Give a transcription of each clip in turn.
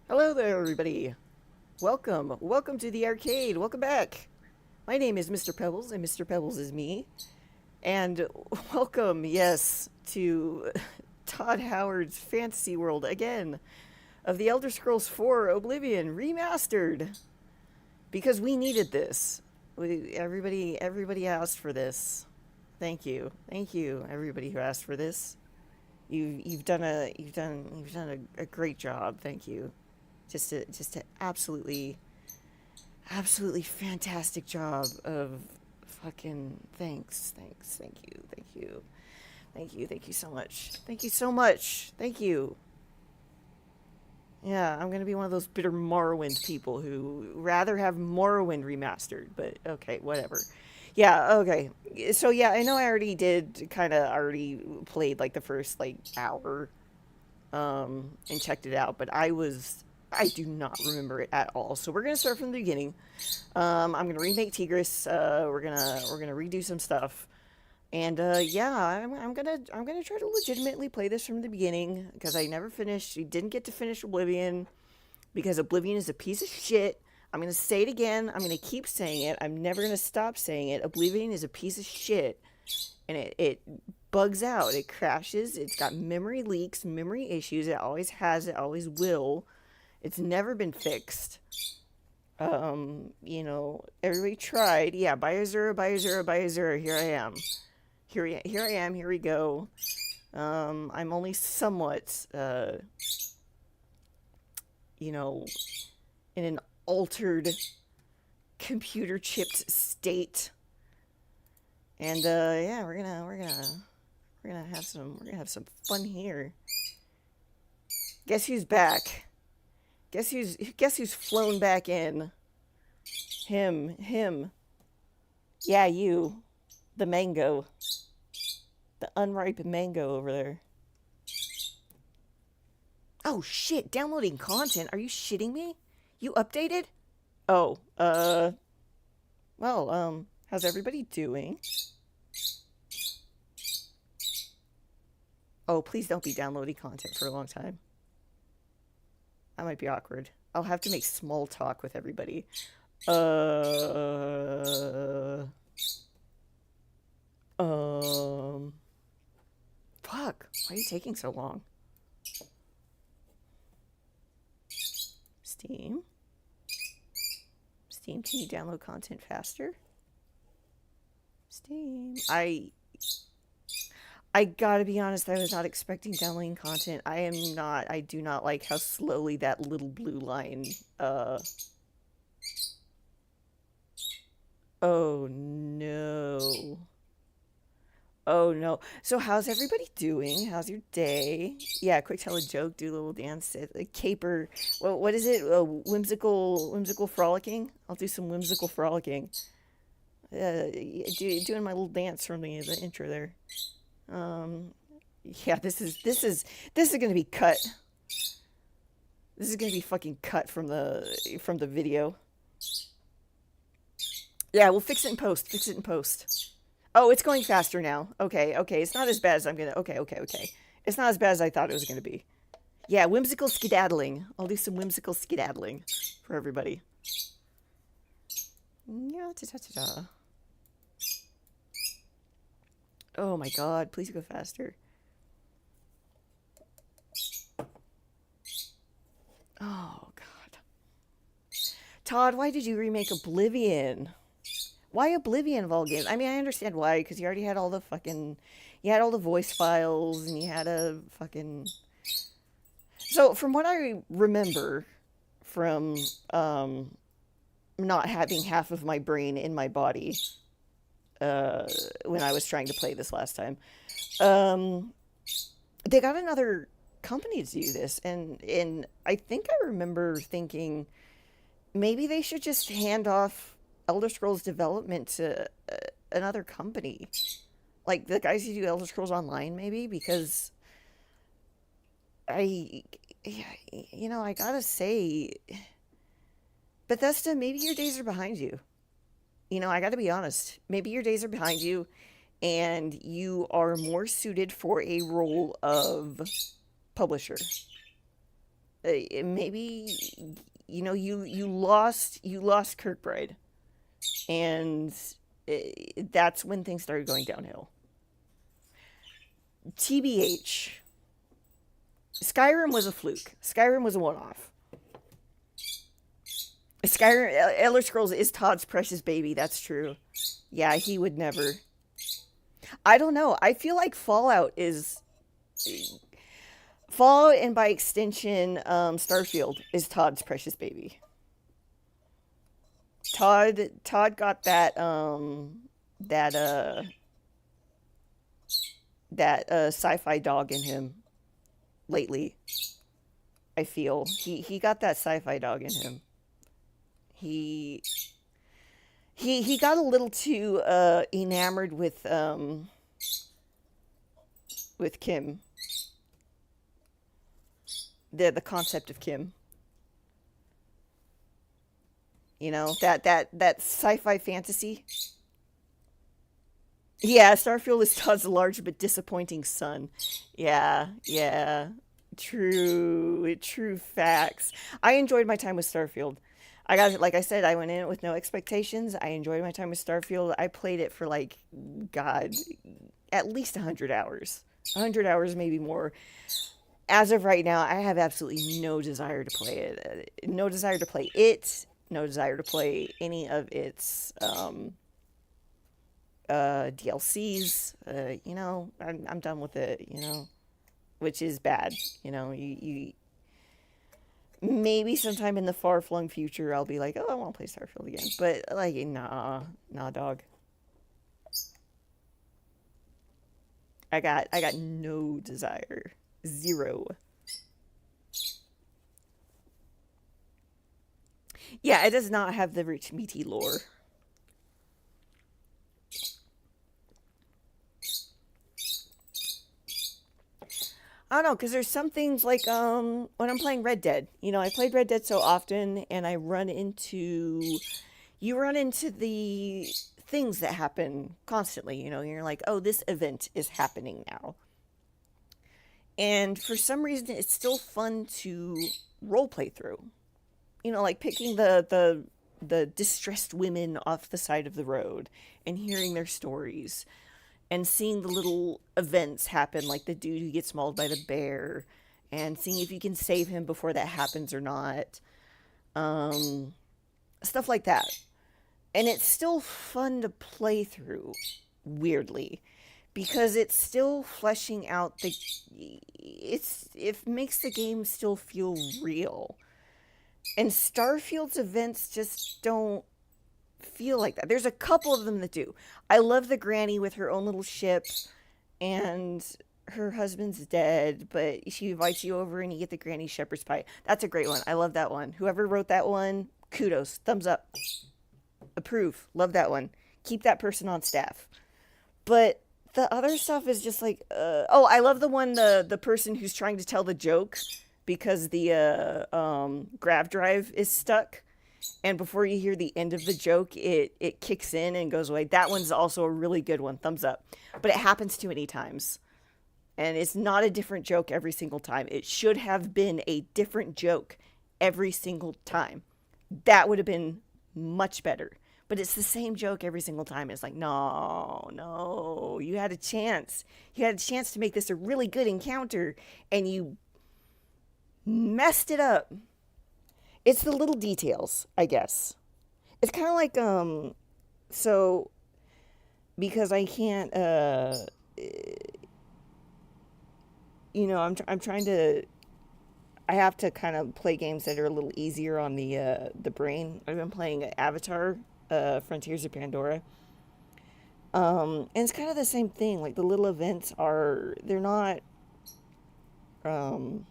Hello there, everybody. Welcome to the arcade. Welcome back. My name is Mr. Pebbles, and Mr. Pebbles is me. And welcome, yes, to Todd Howard's fantasy world again of the Elder Scrolls 4 Oblivion Remastered. Because we needed this. Everybody asked for this. Thank you, everybody who asked for this. You've done a great job. Thank you. Just a absolutely fantastic job of fucking thank you so much. Thank you so much. Thank you. Yeah, I'm gonna be one of those bitter Morrowind people who rather have Morrowind remastered, but okay, whatever. Yeah, okay. So yeah, I know I already did kind of already played like the first like hour and checked it out, but I do not remember it at all. So we're gonna start from the beginning. I'm gonna remake Tigris. We're gonna redo some stuff, and yeah, I'm gonna try to legitimately play this from the beginning because I never finished. We didn't get to finish Oblivion because Oblivion is a piece of shit. I'm gonna say it again. I'm gonna keep saying it. I'm never gonna stop saying it. Oblivion is a piece of shit, and it bugs out. It crashes. It's got memory leaks, memory issues. It always has. It always will. It's never been fixed. Everybody tried. Yeah, buy Azura, buy Azura, buy Azura. Here I am. Here I am. Here we go. I'm only somewhat, you know, in an altered, computer chipped state, and yeah, we're gonna have some fun here. Guess who's back? Guess who's flown back in? Him. Yeah, you. The mango. The unripe mango over there. Oh shit, downloading content. Are you shitting me? You updated? Oh, well, how's everybody doing? Oh, please don't be downloading content for a long time. That might be awkward. I'll have to make small talk with everybody. Uh, um, fuck. Why are you taking so long? Steam? Steam, can you download content faster? Steam. I gotta be honest, I was not expecting downloading content. I do not like how slowly that little blue line, oh no. Oh no. So how's everybody doing? How's your day? Yeah, quick tell a joke, do a little dance, a caper. Well, what is it? Whimsical frolicking? I'll do some whimsical frolicking. Doing my little dance from the intro there. Um, yeah, this is gonna be cut. This is gonna be fucking cut from the video. Yeah, we'll fix it in post. Fix it in post. Oh, it's going faster now. Okay. It's not as bad as I'm gonna. Okay. It's not as bad as I thought it was gonna be. Yeah, whimsical skedaddling. I'll do some whimsical skedaddling for everybody. Yeah, ta. Oh my god, please go faster. Oh god. Todd, why did you remake Oblivion? Why Oblivion of all games? I mean, I understand why, because you already had all the fucking, you had all the voice files, and you had a fucking. So, from what I remember, from not having half of my brain in my body, when I was trying to play this last time, um, they got another company to do this, and I think I remember thinking maybe they should just hand off Elder Scrolls development to another company, like the guys who do Elder Scrolls Online, maybe because I, I gotta say, Bethesda, maybe your days are behind you. I gotta be honest. Maybe your days are behind you, and you are more suited for a role of publisher. maybe you lost Kirkbride, and that's when things started going downhill. TBH, Skyrim was a fluke. Skyrim was a one-off. Skyrim, Elder Scrolls is Todd's precious baby. That's true. Yeah, he would never. I don't know. I feel like Fallout, and by extension, Starfield is Todd's precious baby. Todd got that sci-fi dog in him lately. I feel he got that sci-fi dog in him. He he got a little too enamored with Kim, the concept of Kim. That sci-fi fantasy. Yeah, Starfield is Todd's large but disappointing son. Yeah, yeah. True facts. I enjoyed my time with Starfield. Like I said, I went in it with no expectations. I enjoyed my time with Starfield. I played it for like, God, at least 100 hours. 100 hours, maybe more. As of right now, I have absolutely no desire to play it. No desire to play it. No desire to play any of its DLCs. I'm done with it. Which is bad. You maybe sometime in the far flung future I'll be like, oh, I want to play Starfield again. But like, nah, dog. I got no desire. Zero. Yeah, it does not have the rich meaty lore. I don't know, because there's some things like when I'm playing Red Dead. I played Red Dead so often, and you run into the things that happen constantly. You're like, oh, this event is happening now, and for some reason, it's still fun to role play through. Like picking the distressed women off the side of the road and hearing their stories and seeing the little events happen, like the dude who gets mauled by the bear, and seeing if you can save him before that happens or not. Um, Stuff like that. And it's still fun to play through, weirdly, because it's still fleshing out it makes the game still feel real. And Starfield's events just don't feel like that. There's a couple of them that do. I love the granny with her own little ship, and her husband's dead, but she invites you over and you get the granny shepherd's pie. That's a great one. I love that one. Whoever wrote that one, kudos, thumbs up, approve. Love that one. Keep that person on staff. But the other stuff is just like, oh, I love the one, the person who's trying to tell the joke because the grav drive is stuck, and before you hear the end of the joke, it kicks in and goes away. That one's also a really good one. Thumbs up. But it happens too many times. And it's not a different joke every single time. It should have been a different joke every single time. That would have been much better. But it's the same joke every single time. It's like, no, no, you had a chance. You had a chance to make this a really good encounter, and you messed it up. It's the little details, I guess. It's kind of like, so, because I can't, I'm trying to, I have to kind of play games that are a little easier on the brain. I've been playing Avatar, Frontiers of Pandora. And it's kind of the same thing. Like, the little events they're not, um,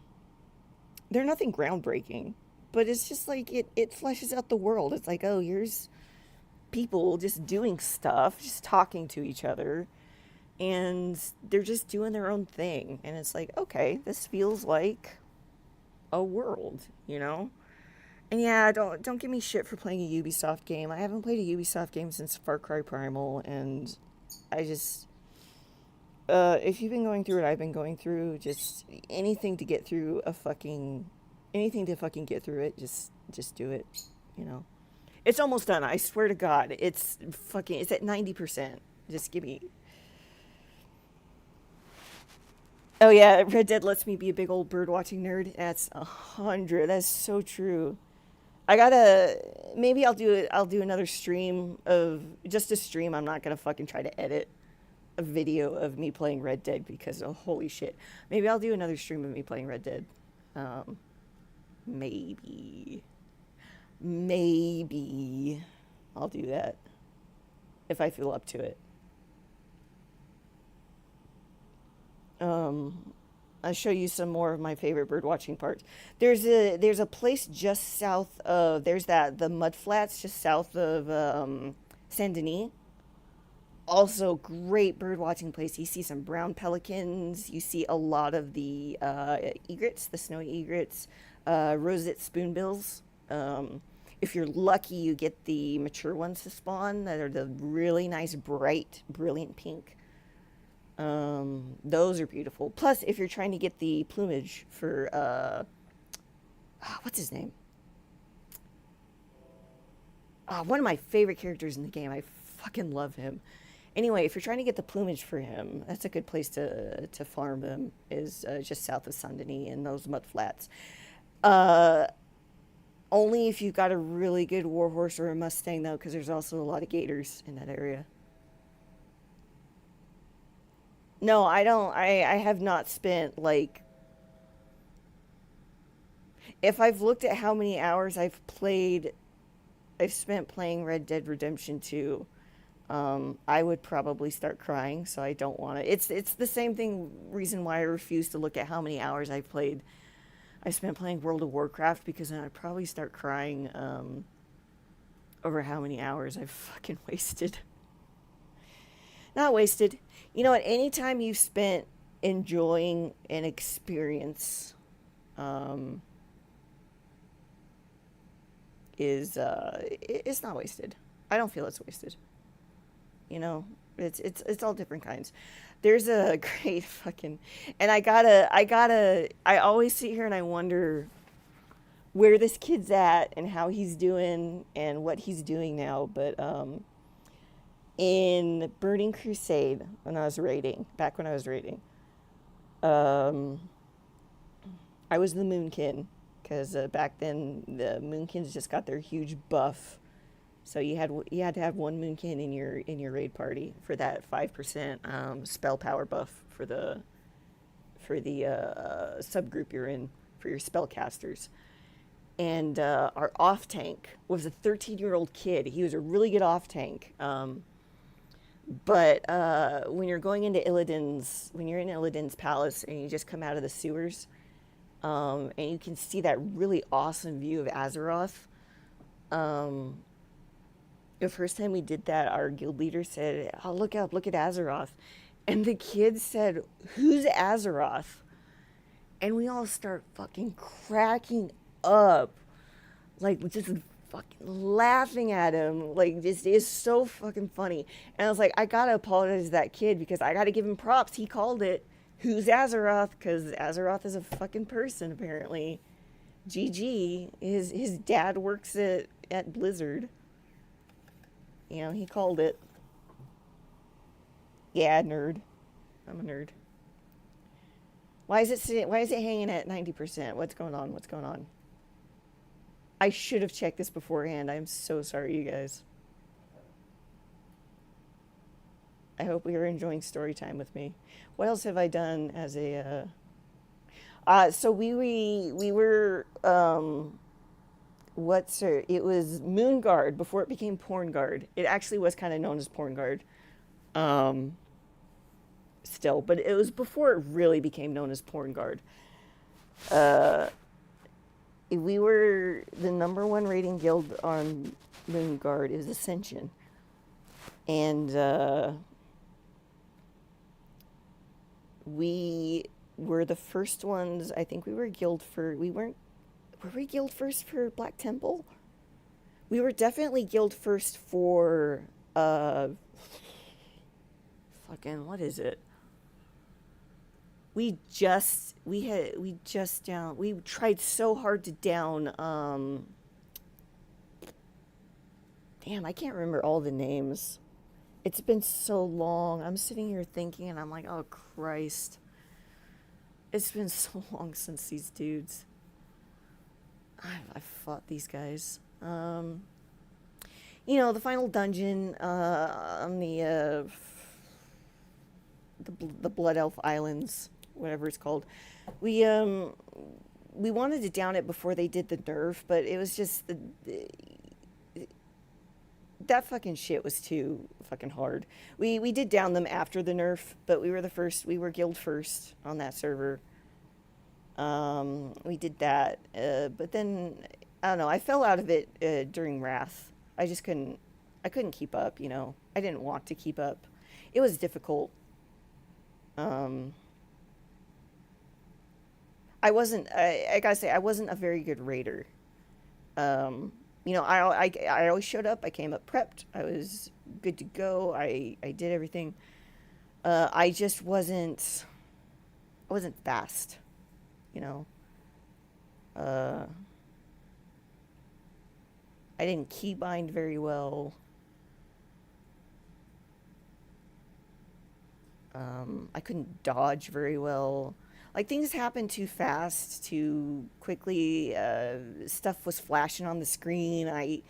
they're nothing groundbreaking. But it's just like, it fleshes out the world. It's like, oh, here's people just doing stuff, just talking to each other, and they're just doing their own thing. And it's like, okay, this feels like a world. And yeah, don't give me shit for playing a Ubisoft game. I haven't played a Ubisoft game since Far Cry Primal, and I just, if you've been going through what I've been going through, just anything to get through a fucking Anything to fucking get through it, just do it, you know. It's almost done. I swear to God, it's at 90%. Just give me. Oh yeah, Red Dead lets me be a big old bird watching nerd. That's 100. That's so true. I gotta maybe I'll do another stream of just a stream. I'm not gonna fucking try to edit a video of me playing Red Dead because oh holy shit. Maybe I'll do another stream of me playing Red Dead. Um, maybe maybe I'll do that if I feel up to it. Um, I'll show you some more of my favorite bird watching parts. There's a place just south of there's that the mud flats just south of Saint Denis. Also, great bird watching place. You see some brown pelicans. You see a lot of the egrets, the snowy egrets, roseate spoonbills. If you're lucky, you get the mature ones to spawn that are the really nice, bright, brilliant pink. Those are beautiful. Plus, if you're trying to get the plumage for what's his name? One of my favorite characters in the game. I fucking love him. Anyway, if you're trying to get the plumage for him, that's a good place to farm them. Is just south of Saint Denis in those mud flats. Uh, Only if you've got a really good warhorse or a Mustang, though, because there's also a lot of gators in that area. No, I don't. I have not spent like if I've looked at how many hours I've spent playing Red Dead Redemption 2. I would probably start crying, so I don't want to. It's the same thing reason why I refuse to look at how many hours I spent playing World of Warcraft because then I'd probably start crying over how many hours I've fucking wasted. Not wasted. You know what? Anytime you've spent enjoying an experience, um, it's not wasted. I don't feel it's wasted. You know, it's all different kinds. There's a great fucking, and I always sit here and I wonder where this kid's at and how he's doing and what he's doing now. But in Burning Crusade, back when I was raiding, um, I was the Moonkin because back then the Moonkins just got their huge buff. So you had to have one Moonkin in your raid party for that 5% spell power buff for the subgroup you're in for your spellcasters. And our off tank was a 13-year-old kid. He was a really good off tank. But when you're in Illidan's palace and you just come out of the sewers, and you can see that really awesome view of Azeroth. Um, the first time we did that, our guild leader said, "Oh, look at Azeroth," and the kid said, "Who's Azeroth?" And we all start fucking cracking up, like just fucking laughing at him. Like this is so fucking funny. And I was like, I gotta apologize to that kid because I gotta give him props. He called it "Who's Azeroth?" because Azeroth is a fucking person apparently. GG. His dad works at Blizzard. You know, he called it. Yeah, nerd. I'm a nerd. Why is it hanging at 90%? What's going on? What's going on? I should have checked this beforehand. I'm so sorry, you guys. I hope we are enjoying story time with me. What else have I done as a so we were it was Moon Guard before it became Porn Guard. It actually was kind of known as Porn Guard. Um Still, but it was before it really became known as Porn Guard. Uh we were the number one rating guild on Moon Guard is Ascension. And we were the first ones. I think we were guild for we weren't were we guild first for Black Temple? We were definitely guild first for fucking what is it? we tried so hard to down damn, I can't remember all the names. It's been so long. I'm sitting here thinking and I'm like, oh Christ. It's been so long since these dudes. I fought these guys. The final dungeon on the Blood Elf Islands, whatever it's called. We um we wanted to down it before they did the nerf, but it was just that fucking shit was too fucking hard. We did down them after the nerf, but we were the first. We were guild first on that server. We did that, but then I don't know. I fell out of it during Wrath. I just couldn't. I couldn't keep up. I didn't want to keep up. It was difficult. Um, I gotta say, I wasn't a very good raider. I always showed up. I came up prepped. I was good to go. I did everything. I just wasn't. I wasn't fast. You know. Uh, I didn't keybind very well. I couldn't dodge very well. Like things happened too fast, too quickly. Stuff was flashing on the screen.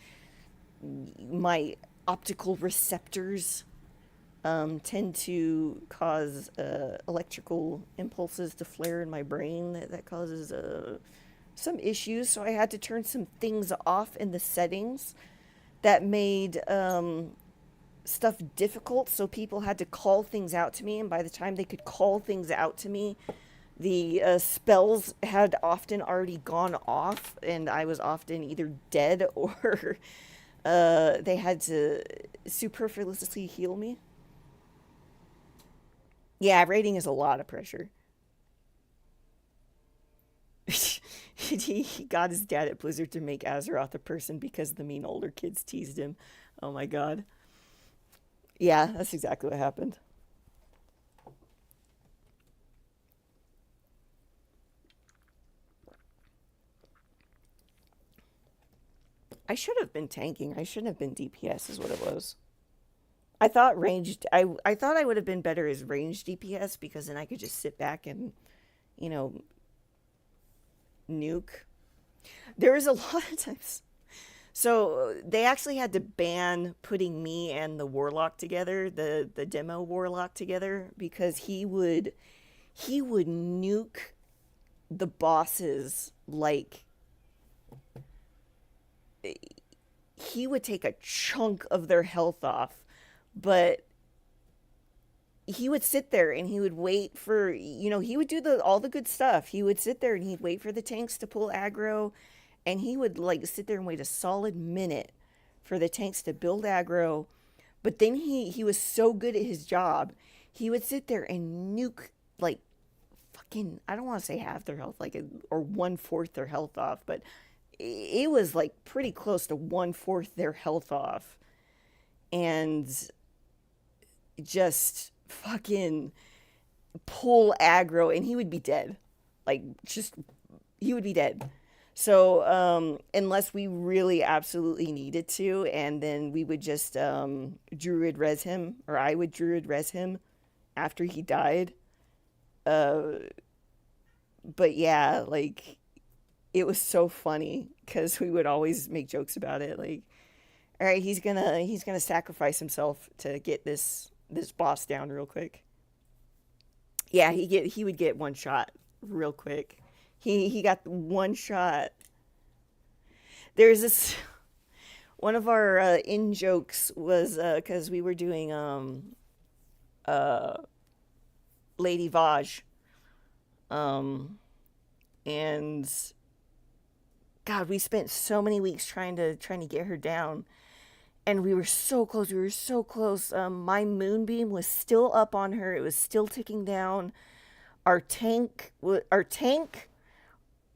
My optical receptors tend to cause electrical impulses to flare in my brain. That causes some issues. So I had to turn some things off in the settings that made stuff difficult. So people had to call things out to me, and by the time they could call things out to me, the spells had often already gone off, and I was often either dead or they had to superfluously heal me. Yeah, rating is a lot of pressure. He got his dad at Blizzard to make Azeroth a person because the mean older kids teased him. Oh my god. Yeah, that's exactly what happened. I should have been tanking. I shouldn't have been DPS, is what it was. I thought I would have been better as ranged DPS because then I could just sit back and, you know, nuke. There was a lot of times. So they actually had to ban putting me and the warlock together, the demo warlock together, because he would nuke the bosses like he would take a chunk of their health off, but he would sit there and he would wait for he would do the all the good stuff. He would sit there and he'd wait for the tanks to pull aggro, and he would like sit there and wait a solid minute for the tanks to build aggro. But then he was so good at his job, he would sit there and nuke like fucking, I don't want to say half their health, like or one fourth their health off, but it was like pretty close to one fourth their health off, and just fucking pull aggro, and he would be dead. Like just he would be dead. So unless we really absolutely needed to, and then we would just druid res him, or I would druid res him after he died. Uh, but yeah, like it was so funny because we would always make jokes about it. Like, all right, he's gonna sacrifice himself to get this boss down real quick. Yeah, he would get one shot real quick. He got one shot. There's this one of our in jokes was because we were doing uh Lady Vaj, um and God, we spent so many weeks trying to get her down, and we were so close. We were so close. My moonbeam was still up on her. It was still ticking down. Our tank,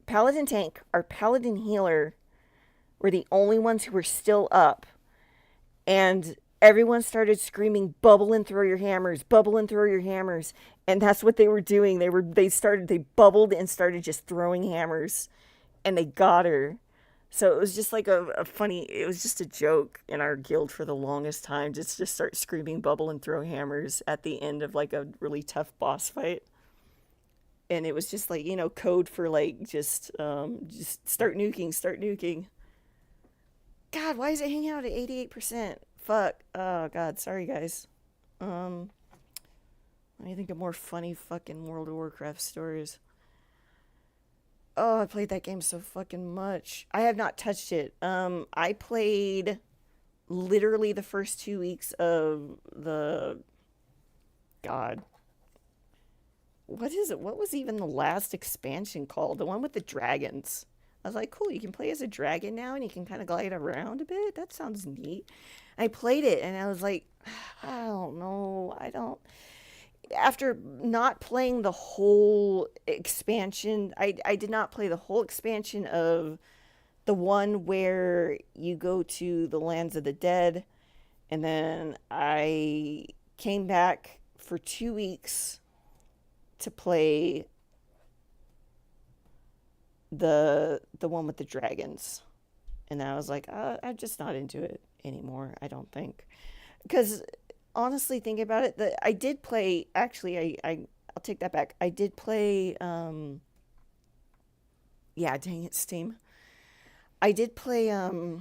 paladin tank, our paladin healer were the only ones who were still up, and everyone started screaming, "Bubble and throw your hammers! Bubble and throw your hammers!" And that's what they were doing. They bubbled and started just throwing hammers, and they got her. So it was just like a funny, it was just a joke in our guild for the longest time. Just start screaming bubble and throw hammers at the end of like a really tough boss fight. And it was just like, code for like just start nuking, start nuking. God, why is it hanging out at 88%? Fuck. Oh god, sorry guys. Um Let me think of more funny fucking World of Warcraft stories. Oh, I played that game so fucking much. I have not touched it. I played literally the first 2 weeks of the God. What is it? What was even the last expansion called? The one with the dragons. I was like, cool, you can play as a dragon now and you can kind of glide around a bit. That sounds neat. I played it and I was like, I don't know. I don't. After not playing the whole expansion, I did not play the whole expansion of the one where you go to the lands of the dead, and then I came back for 2 weeks to play the one with the dragons, and I was like, I'm just not into it anymore. I don't think because honestly, thinking about it, that I did play. Actually, I'll take that back. I did play. Yeah, dang it, Steam. I did play. I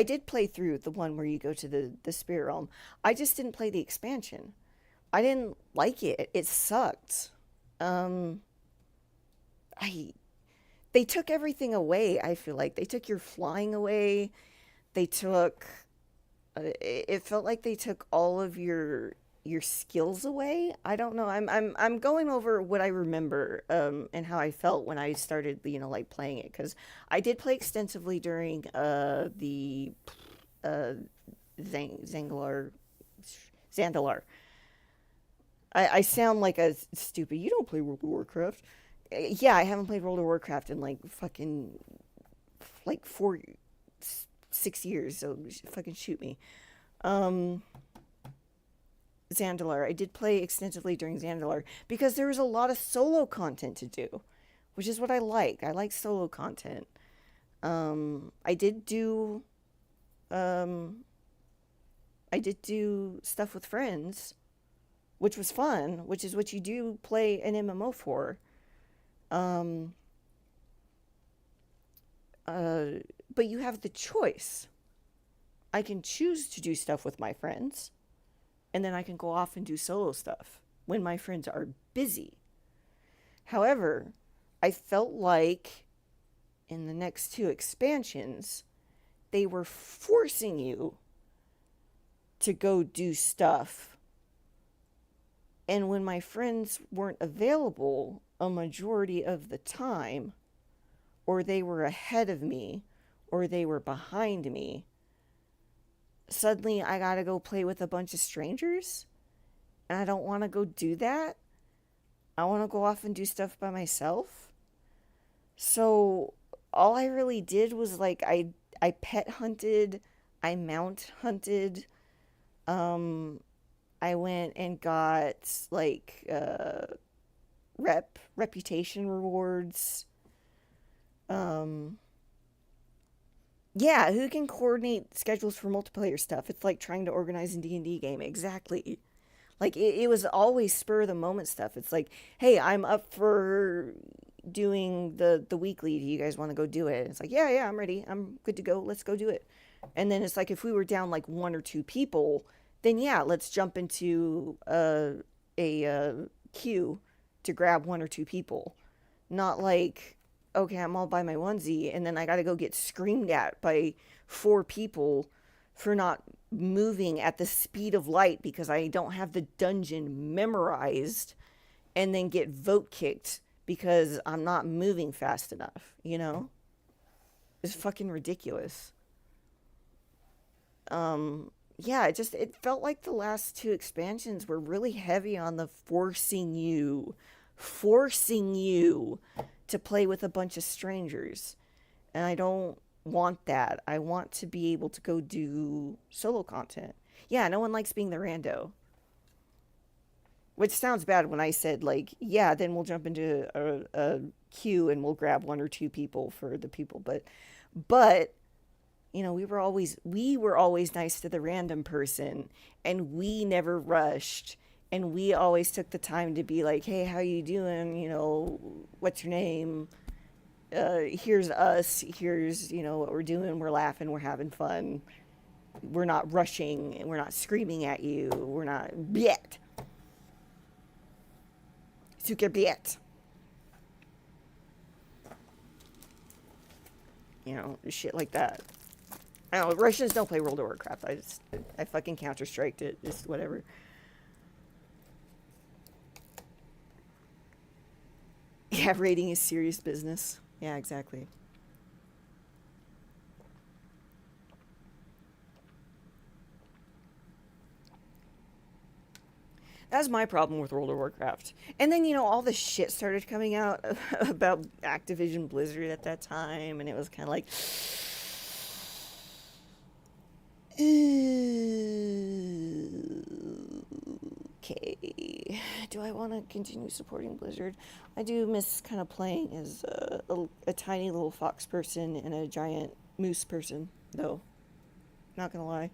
did play through the one where you go to the spirit realm. I just didn't play the expansion. I didn't like it. It sucked. Um, I they took everything away. I feel like they took your flying away. They took it felt like they took all of your skills away. I don't know. I'm going over what I remember and how I felt when I started, like playing it cuz I did play extensively during the uh Zangalar Zandalar. I sound like a stupid. You don't play World of Warcraft. Yeah, I haven't played World of Warcraft in like fucking like 6 years, so fucking shoot me. Um, Zandalar. I did play extensively during Zandalar because there was a lot of solo content to do, which is what I like. I like solo content. I did do um I did do stuff with friends, which was fun, which is what you do play an MMO for. Um uh but you have the choice. I can choose to do stuff with my friends, and then I can go off and do solo stuff when my friends are busy. However, I felt like in the next two expansions, they were forcing you to go do stuff. And when my friends weren't available a majority of the time, or they were ahead of me, or they were behind me, suddenly I gotta go play with a bunch of strangers. And I don't want to go do that. I want to go off and do stuff by myself. So all I really did was like I pet hunted, I mount hunted. Um I went and got like reputation rewards. Um yeah, who can coordinate schedules for multiplayer stuff? It's like trying to organize a D&D game. Exactly. Like it was always spur of the moment stuff. It's like, hey, I'm up for doing the weekly. Do you guys want to go do it? And it's like, yeah, yeah, I'm ready. I'm good to go. Let's go do it. And then it's like if we were down like one or two people, then yeah, let's jump into a queue to grab one or two people. Not like, okay, I'm all by my onesie, and then I got to go get screamed at by four people for not moving at the speed of light because I don't have the dungeon memorized, and then get vote kicked because I'm not moving fast enough, you know? It's fucking ridiculous. Yeah, it felt like the last two expansions were really heavy on the forcing you to play with a bunch of strangers. And I don't want that. I want to be able to go do solo content. Yeah, no one likes being the rando. Which sounds bad when I said, like, yeah, then we'll jump into a queue and we'll grab one or two people for the people. But you know, we were always nice to the random person, and we never rushed, and we always took the time to be like, hey, how you doing? You know, what's your name? Here's us. Here's, you know, what we're doing. We're laughing. We're having fun. We're not rushing. We're not screaming at you. We're not biet. Suker biet. You know, shit like that. I don't know, Russians don't play World of Warcraft. I fucking Counter-Striked it. It's whatever. Yeah, raiding is serious business. Yeah, exactly. That's my problem with World of Warcraft. And then, you know, all the shit started coming out about Activision Blizzard at that time, and it was kind of like, okay, do I want to continue supporting Blizzard? I do miss kind of playing as a tiny little fox person and a giant moose person, though. Not gonna lie.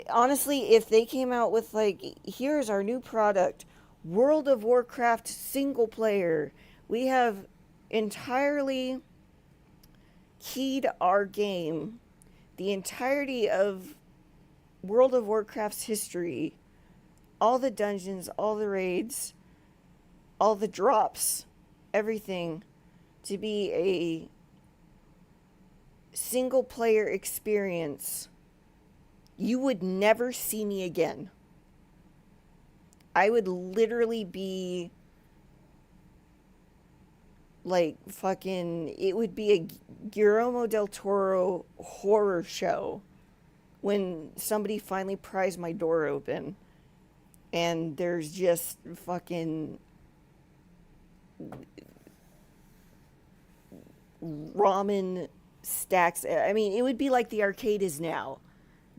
Honestly, if they came out with, like, here's our new product, World of Warcraft single player, we have entirely keyed our game, the entirety of World of Warcraft's history, all the dungeons, all the raids, all the drops, everything, to be a single player experience, you would never see me again. I would literally be like fucking, it would be a Guillermo del Toro horror show when somebody finally pries my door open and there's just fucking ramen stacks. I mean, it would be like the arcade is now.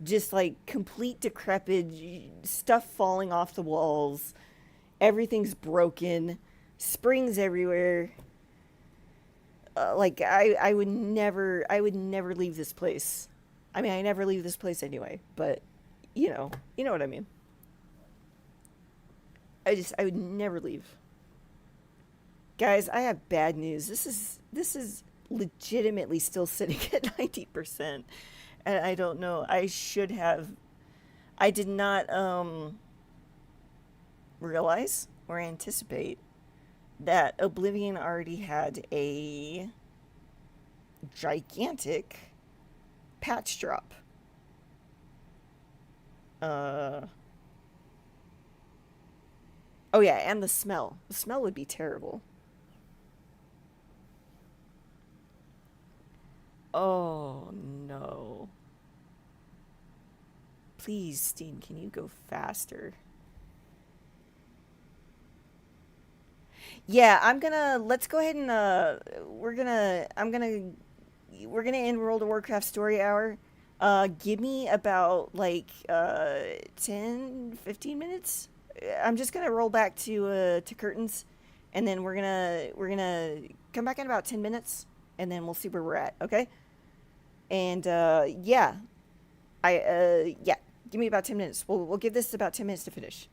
Just like complete decrepit, stuff falling off the walls, everything's broken, springs everywhere. Like I would never leave this place. I mean, I never leave this place anyway, but you know what I mean. I would never leave. Guys, I have bad news. This is legitimately still sitting at 90%. And I don't know. I did not realize or anticipate that Oblivion already had a gigantic patch drop. Uh oh yeah, and the smell. The smell would be terrible. Oh no. Please, Steam, can you go faster? Yeah, let's go ahead and we're gonna end World of Warcraft story hour. Give me about like 10, 15 minutes. I'm just gonna roll back to curtains, and then we're gonna come back in about 10 minutes, and then we'll see where we're at. Okay? And yeah, yeah, give me about 10 minutes. We'll give this about 10 minutes to finish.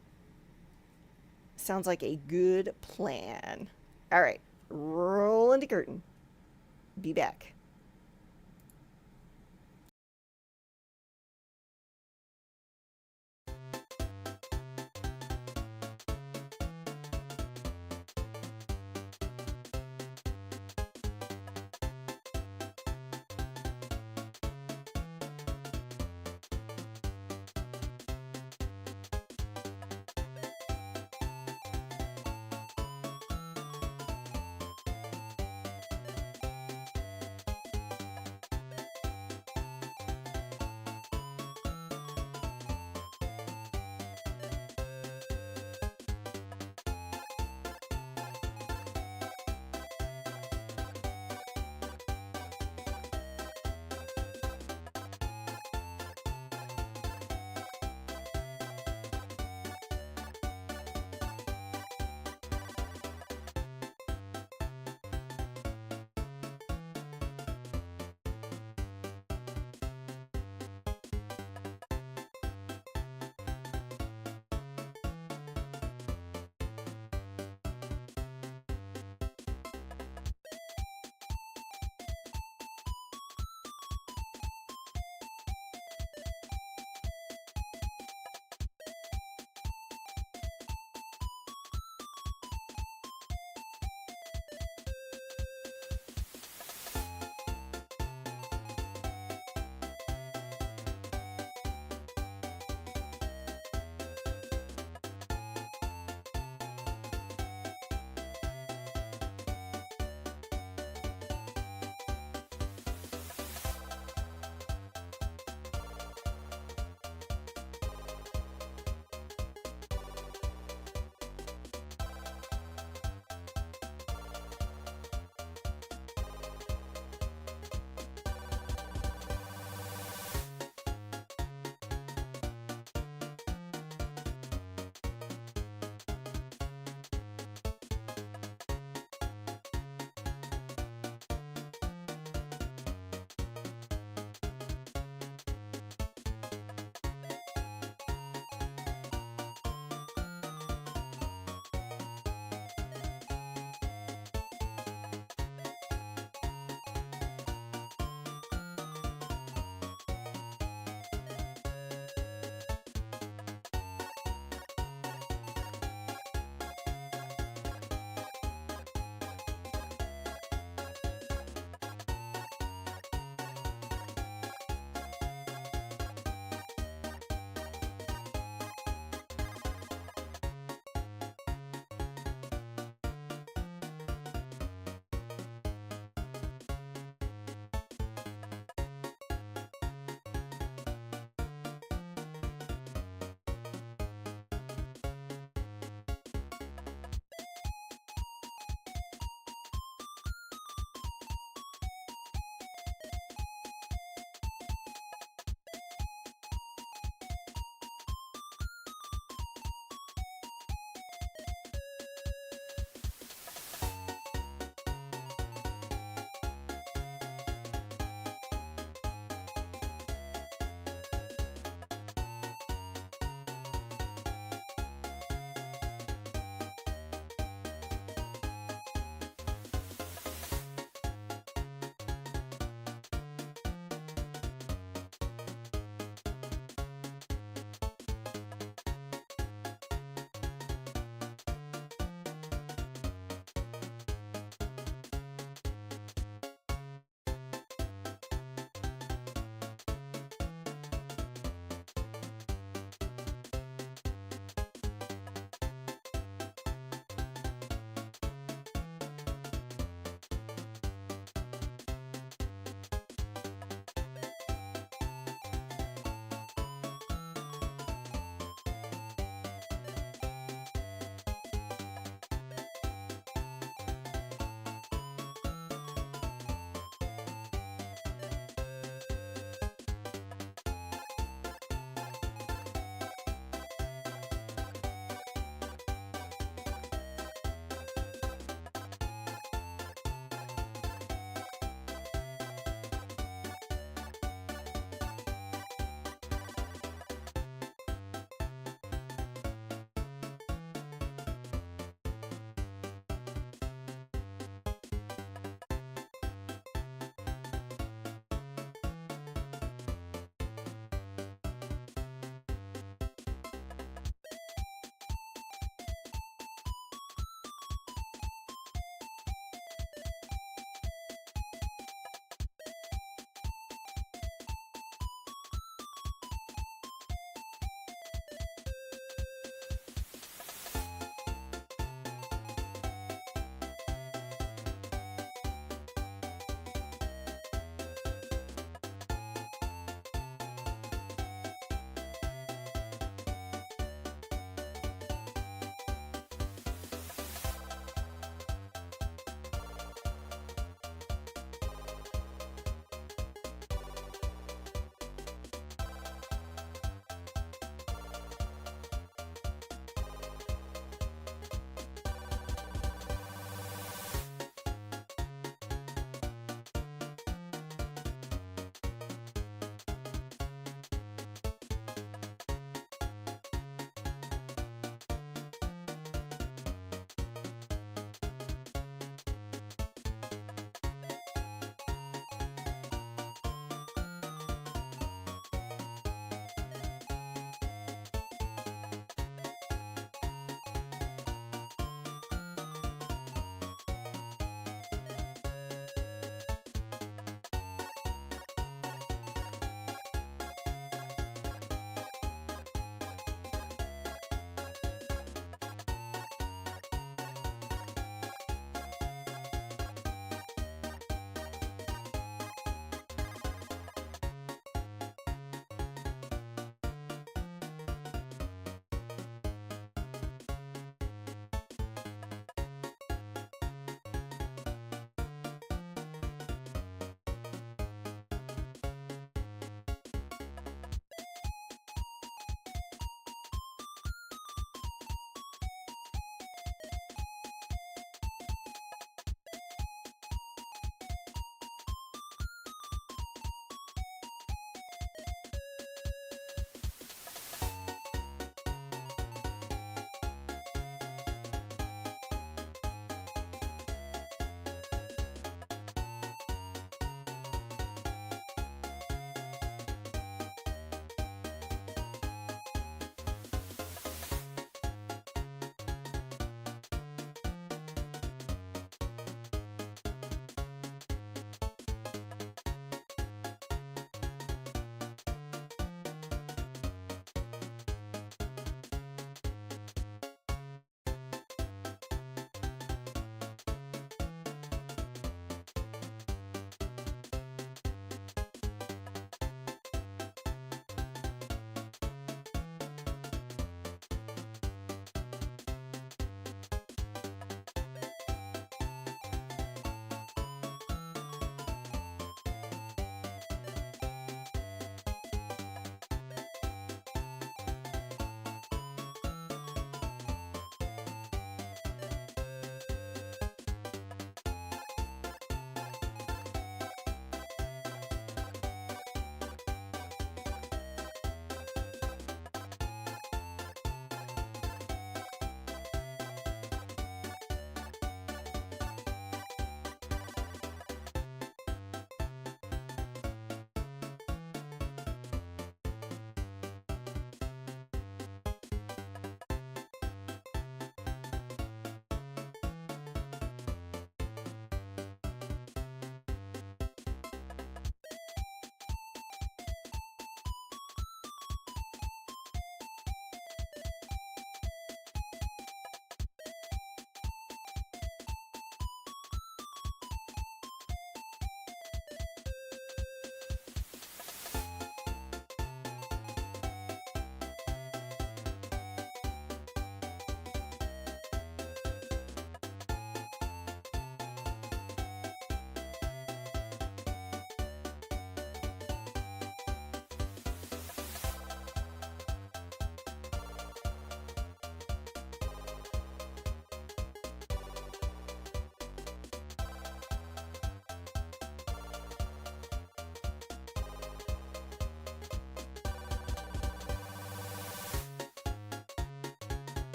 Sounds like a good plan. All right, roll into curtain. Be back.